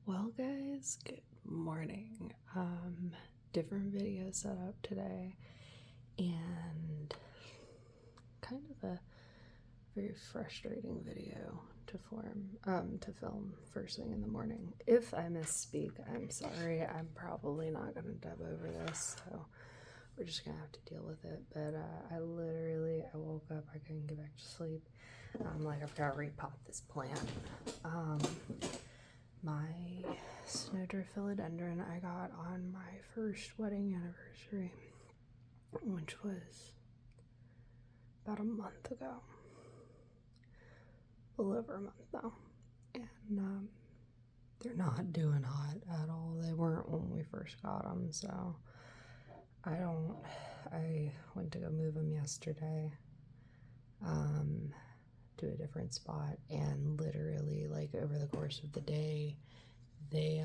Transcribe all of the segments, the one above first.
Well, guys, good morning. Different video set up today, and kind of a very frustrating video to film first thing in the morning. If I misspeak, I'm sorry. I'm probably not gonna dub over this, so we're just gonna have to deal with it. But I woke up, I couldn't get back to sleep. I've got to repot this plant. My Snowdrift Philodendron I got on my first wedding anniversary, which was about a month ago. A little over a month now. And they're not doing hot at all. They weren't when we first got them, so I went to go move them yesterday to a different spot, and literally, like, over the course of the day, they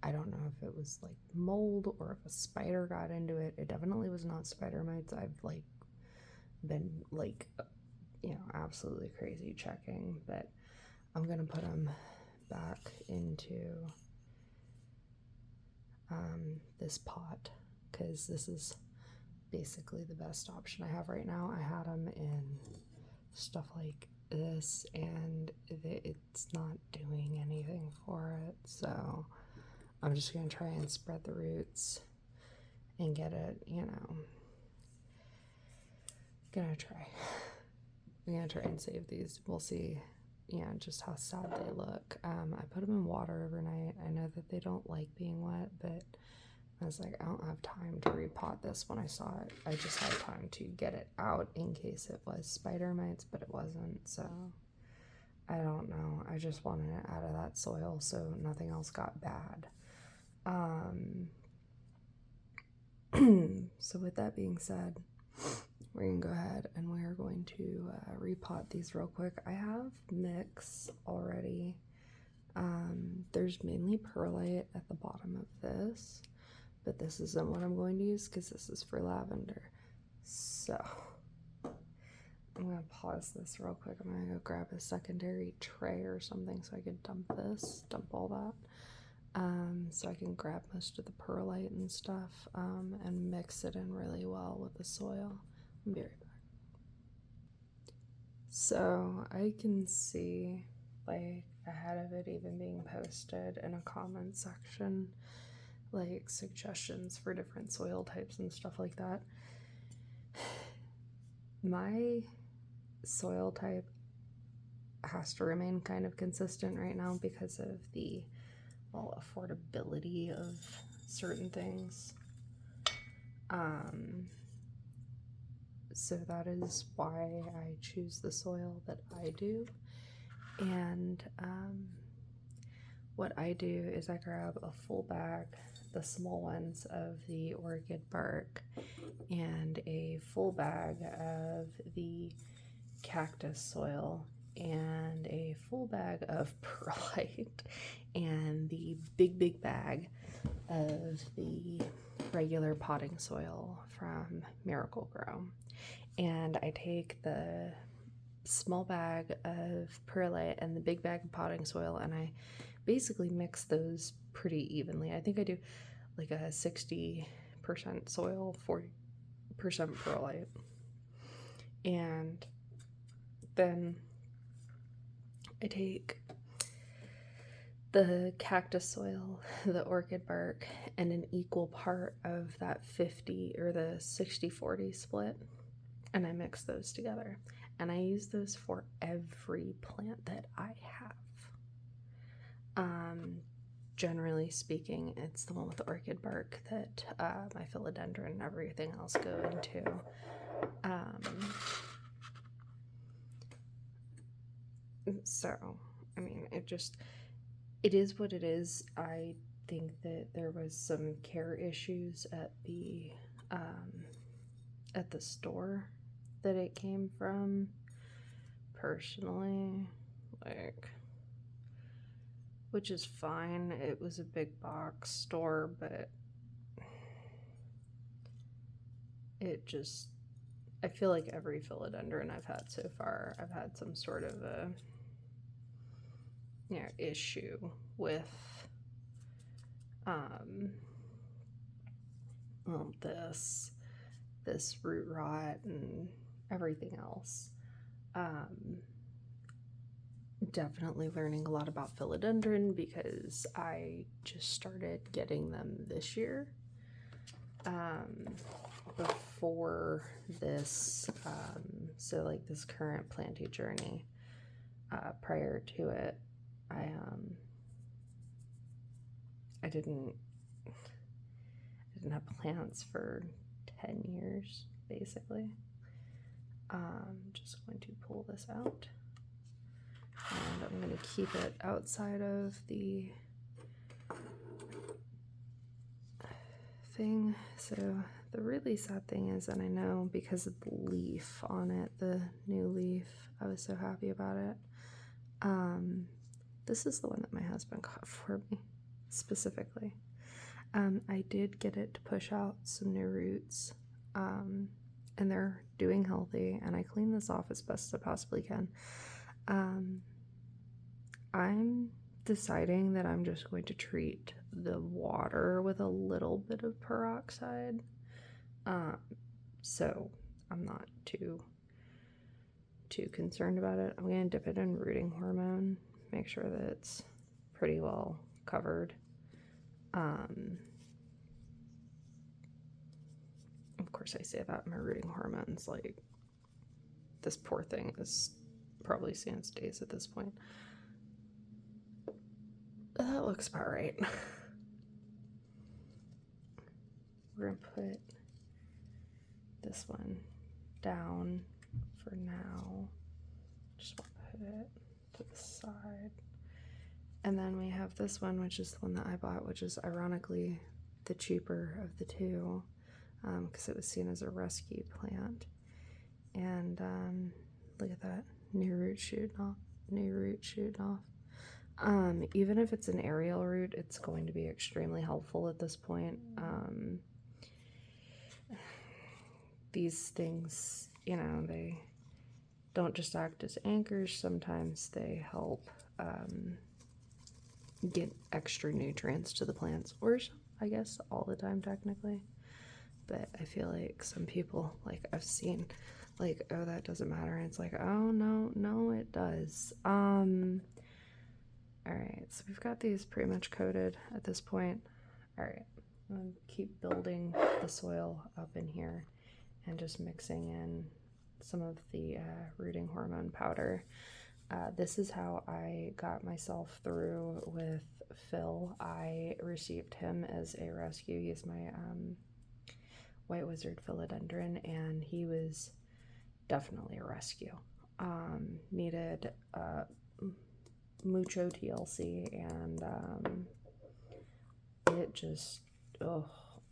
I don't know if it was like mold or if a spider got into it. It definitely was not spider mites. I've been absolutely crazy checking, but I'm gonna put them back into this pot because this is basically the best option I have right now. I had them in stuff like this, and it's not doing anything for it, so I'm just gonna try and spread the roots and get it, I'm gonna try and save these. We'll see, just how sad they look. I put them in water overnight. I know that they don't like being wet, but I was like, I don't have time to repot this when I saw it. I just had time to get it out in case it was spider mites, but it wasn't, so I don't know. I just wanted it out of that soil so nothing else got bad. So with that being said, we're gonna go ahead and we're going to repot these real quick. I have mix already. There's mainly perlite at the bottom of this, but this isn't what I'm going to use because this is for lavender. So I'm gonna pause this real quick. I'm gonna go grab a secondary tray or something so I can dump all that. So I can grab most of the perlite and stuff and mix it in really well with the soil. I'll be right back. So I can see, like, ahead of it even being posted in a comment section, like suggestions for different soil types and stuff like that. My soil type has to remain kind of consistent right now because of the affordability of certain things. So that is why I choose the soil that I do. And what I do is I grab a full bag, the small ones of the orchid bark, and a full bag of the cactus soil, and a full bag of perlite, and the big bag of the regular potting soil from Miracle-Gro. And I take the small bag of perlite and the big bag of potting soil, and I basically mix those pretty evenly. I think I do like a 60% soil, 40% perlite. And then I take the cactus soil, the orchid bark, and an equal part of that 50 or the 60-40 split, and I mix those together. And I use those for every plant that I have. Generally speaking, it's the one with the orchid bark that my philodendron and everything else go into. So, I mean, it is what it is. I think that there was some care issues at the store that it came from, personally, which is fine. It was a big box store, but I feel like every philodendron I've had so far, I've had some sort of a issue with um, well, this root rot and everything else. Definitely learning a lot about philodendron because I just started getting them this year. Before this, so like this current planting journey, prior to it, I didn't have plants for 10 years, basically. Just going to pull this out, and I'm going to keep it outside of the thing. So the really sad thing is, and I know because of the leaf on it, the new leaf, I was so happy about it. This is the one that my husband got for me, specifically. I did get it to push out some new roots, and they're doing healthy, and I cleaned this off as best as I possibly can. I'm deciding that I'm just going to treat the water with a little bit of peroxide, so I'm not too concerned about it. I'm going to dip it in rooting hormone, make sure that it's pretty well covered. Of course I say that, my rooting hormones, like, this poor thing is probably seeing its days at this point. That looks about right. We're gonna put this one down for now. Just want to put it to the side. And then we have this one, which is the one that I bought, which is ironically the cheaper of the two, because it was seen as a rescue plant. And look at that, new root shooting off. Even if it's an aerial root, it's going to be extremely helpful at this point. These things, you know, they don't just act as anchors. Sometimes they help get extra nutrients to the plants, or I guess all the time technically. But I feel like some people, like I've seen, like, oh, that doesn't matter, and it's like, oh no it does. All right, so we've got these pretty much coated at this point. All right, I'm gonna keep building the soil up in here and just mixing in some of the rooting hormone powder. This is how I got myself through with Phil. I received him as a rescue. He's my white wizard philodendron, and he was definitely a rescue. Needed mucho TLC, and it just,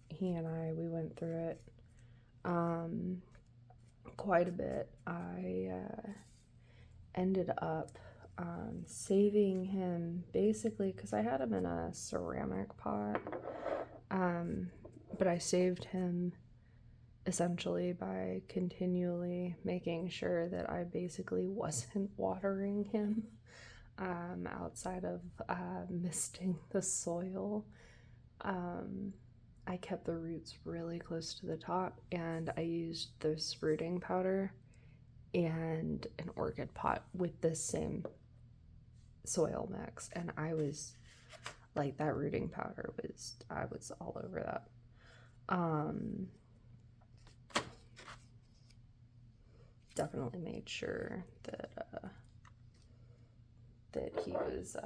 he and I, we went through it quite a bit. I ended up saving him basically because I had him in a ceramic pot, but I saved him essentially by continually making sure that I basically wasn't watering him outside of misting the soil. I kept the roots really close to the top, and I used this rooting powder and an orchid pot with this same soil mix, and I was like, that rooting powder was, I was all over that. Definitely made sure that that he was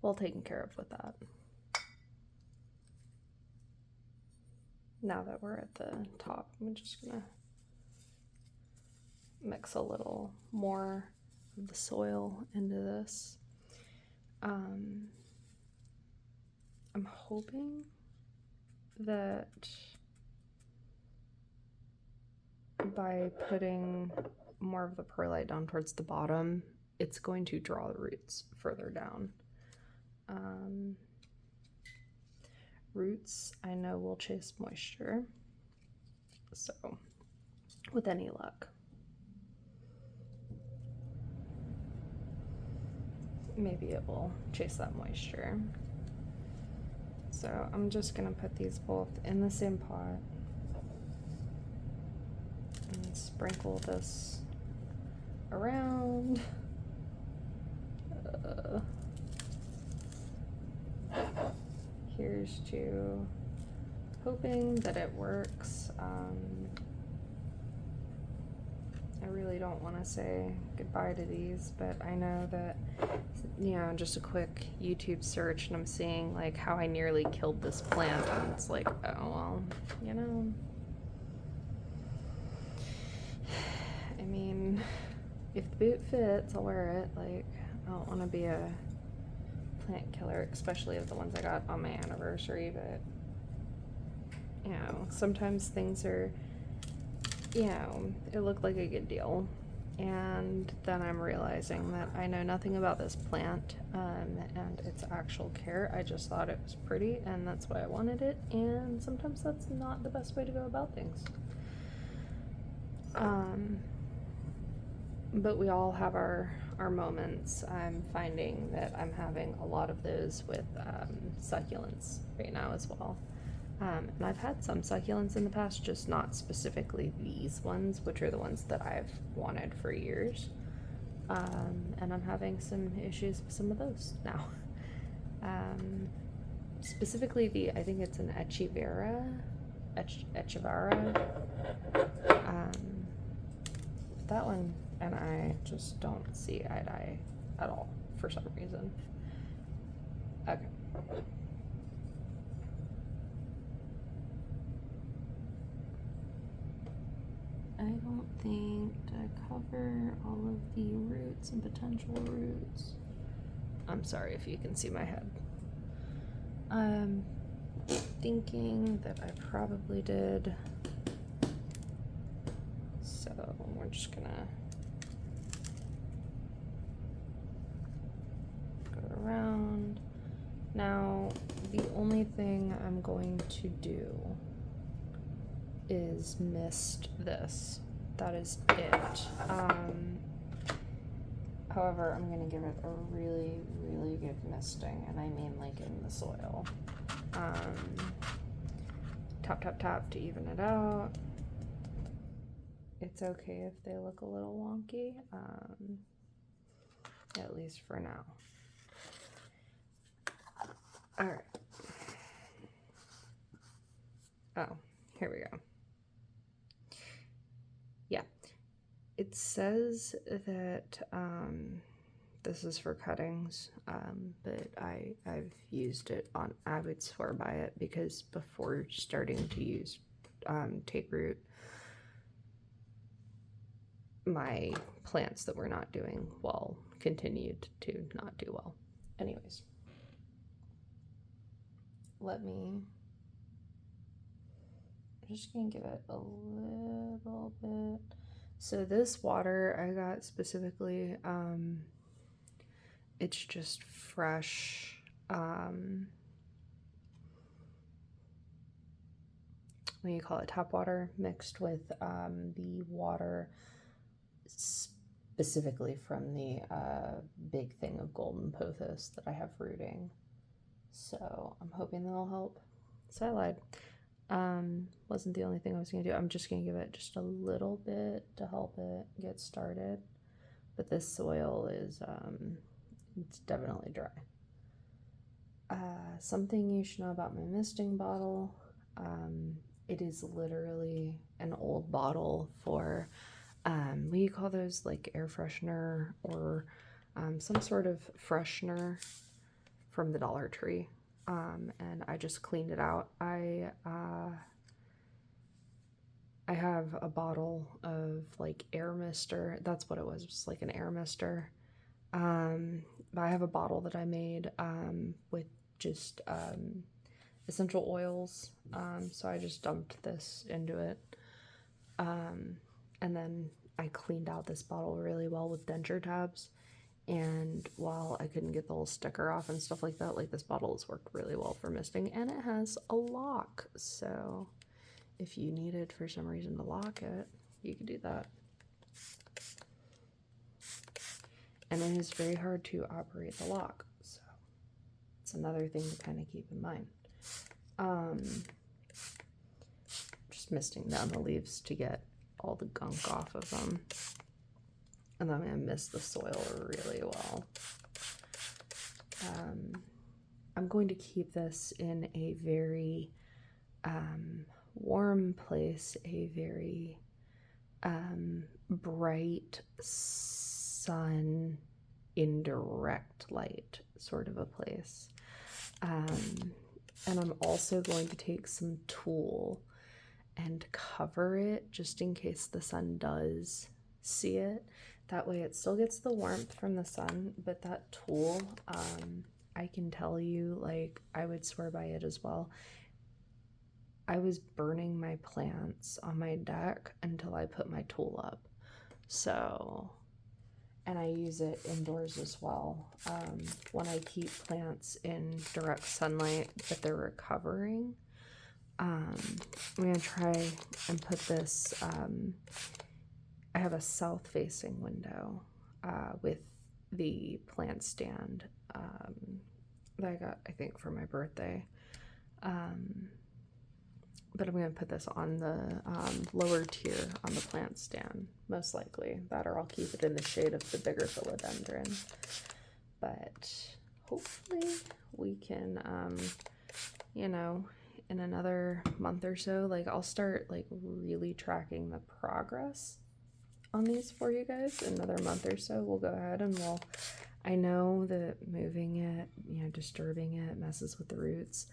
well taken care of with that. Now that we're at the top, I'm just gonna mix a little more of the soil into this. I'm hoping that by putting more of the perlite down towards the bottom, it's going to draw the roots further down. Roots, I know, will chase moisture, so with any luck, maybe it will chase that moisture. So I'm just gonna put these both in the same pot and sprinkle this around. Here's to hoping that it works. I really don't want to say goodbye to these, but I know that, you know, just a quick YouTube search and I'm seeing like how I nearly killed this plant, and it's like, oh well, you know, I mean, if the boot fits, I'll wear it. Like, I don't want to be a plant killer, especially of the ones I got on my anniversary, but, you know, sometimes things are, you know, it looked like a good deal, and then I'm realizing that I know nothing about this plant and its actual care. I just thought it was pretty, and that's why I wanted it, and sometimes that's not the best way to go about things. But we all have our moments. I'm finding that I'm having a lot of those with succulents right now as well. And I've had some succulents in the past, just not specifically these ones, which are the ones that I've wanted for years. And I'm having some issues with some of those now. Specifically I think it's an Echevera. That one and I just don't see eye to eye at all for some reason. Okay. I don't think, did I cover all of the roots and potential roots? I'm sorry if you can see my head. I'm thinking that I probably did. So we're just gonna go around. Now, the only thing I'm going to do is mist this. That is it. However, I'm gonna give it a really, really good misting, and I mean like in the soil. Tap, tap, tap to even it out. It's okay if they look a little wonky, at least for now. All right. Oh, here we go. Yeah, it says that this is for cuttings, but I've used it on, I would swear by it, because before starting to use take root, my plants that were not doing well continued to not do well. Anyways, I'm just gonna give it a little bit. So this water I got specifically, it's just fresh, what do you call it, tap water mixed with the water specifically from the big thing of golden pothos that I have rooting. So I'm hoping that'll help. So I lied. Wasn't the only thing I was gonna do. I'm just gonna give it just a little bit to help it get started. But this soil is it's definitely dry. Something you should know about my misting bottle. It is literally an old bottle for what do you call those, like air freshener or some sort of freshener from the Dollar Tree. And I just cleaned it out. I have a bottle of like air mister. That's what it was. It was like an air mister. I have a bottle that I made with just essential oils. So I just dumped this into it. And then I cleaned out this bottle really well with denture tabs. And while I couldn't get the whole sticker off and stuff like that, like this bottle has worked really well for misting, and it has a lock. So if you needed for some reason to lock it, you could do that. And it is very hard to operate the lock. So it's another thing to kind of keep in mind. Just misting down the leaves to get all the gunk off of them. And then I'm going to mist the soil really well. I'm going to keep this in a very warm place, a very bright sun, indirect light sort of a place. And I'm also going to take some tulle and cover it just in case the sun does see it. That way it still gets the warmth from the sun, but that tulle, I can tell you, like, I would swear by it as well. I was burning my plants on my deck until I put my tulle up. So, and I use it indoors as well. When I keep plants in direct sunlight that they're recovering, I'm going to try and put this, I have a south-facing window with the plant stand that I got, I think, for my birthday. But I'm going to put this on the lower tier on the plant stand, most likely. That, or I'll keep it in the shade of the bigger philodendron. But hopefully we can, you know, in another month or so, like, I'll start, like, really tracking the progress on these for you guys. In another month or so, we'll go ahead and I know that moving it, you know, disturbing it messes with the roots,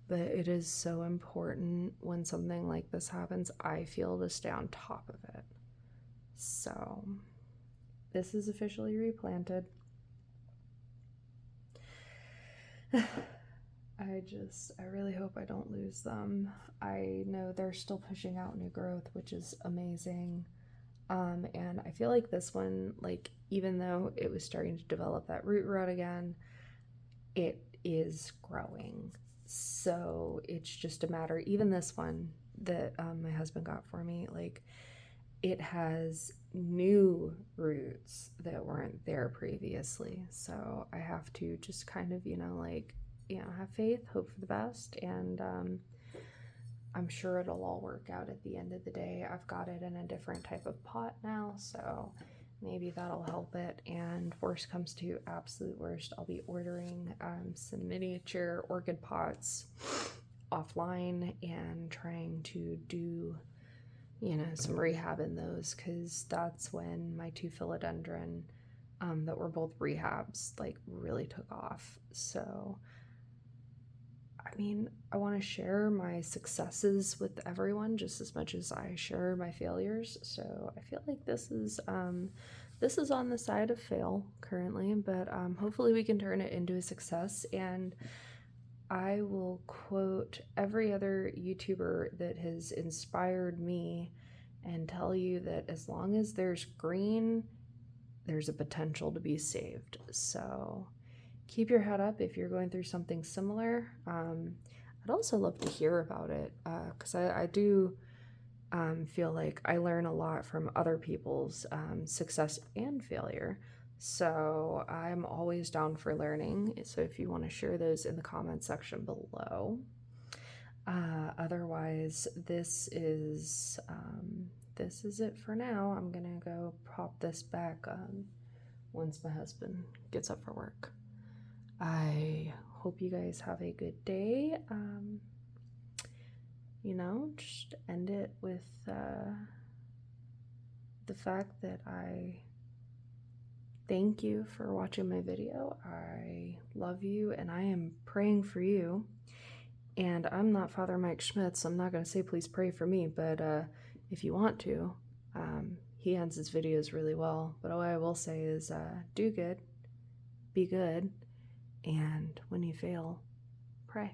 but it is so important when something like this happens, I feel, to stay on top of it. So this is officially replanted. I really hope I don't lose them. I know they're still pushing out new growth, which is amazing. And I feel like this one, like, even though it was starting to develop that root rot again, it is growing. So it's just a matter, even this one that my husband got for me, like, it has new roots that weren't there previously. So I have to just kind of, you know, like, you know, have faith, hope for the best, and I'm sure it'll all work out at the end of the day. I've got it in a different type of pot now, so maybe that'll help it. And worst comes to absolute worst, I'll be ordering some miniature orchid pots offline and trying to do, you know, some rehab in those, because that's when my two philodendron that were both rehabs, like, really took off. So I mean, I want to share my successes with everyone just as much as I share my failures. So I feel like this is on the side of fail currently, but hopefully we can turn it into a success. And I will quote every other YouTuber that has inspired me and tell you that as long as there's green, there's a potential to be saved. So keep your head up if you're going through something similar. I'd also love to hear about it, because I do feel like I learn a lot from other people's success and failure. So I'm always down for learning. So if you want to share those in the comment section below. Otherwise, this is it for now. I'm gonna go pop this back once my husband gets up for work. I hope you guys have a good day. You know, just end it with the fact that I thank you for watching my video. I love you and I am praying for you. And I'm not Father Mike Schmidt, so I'm not going to say please pray for me, but if you want to, he ends his videos really well. But what I will say is do good, be good, and when you fail, pray.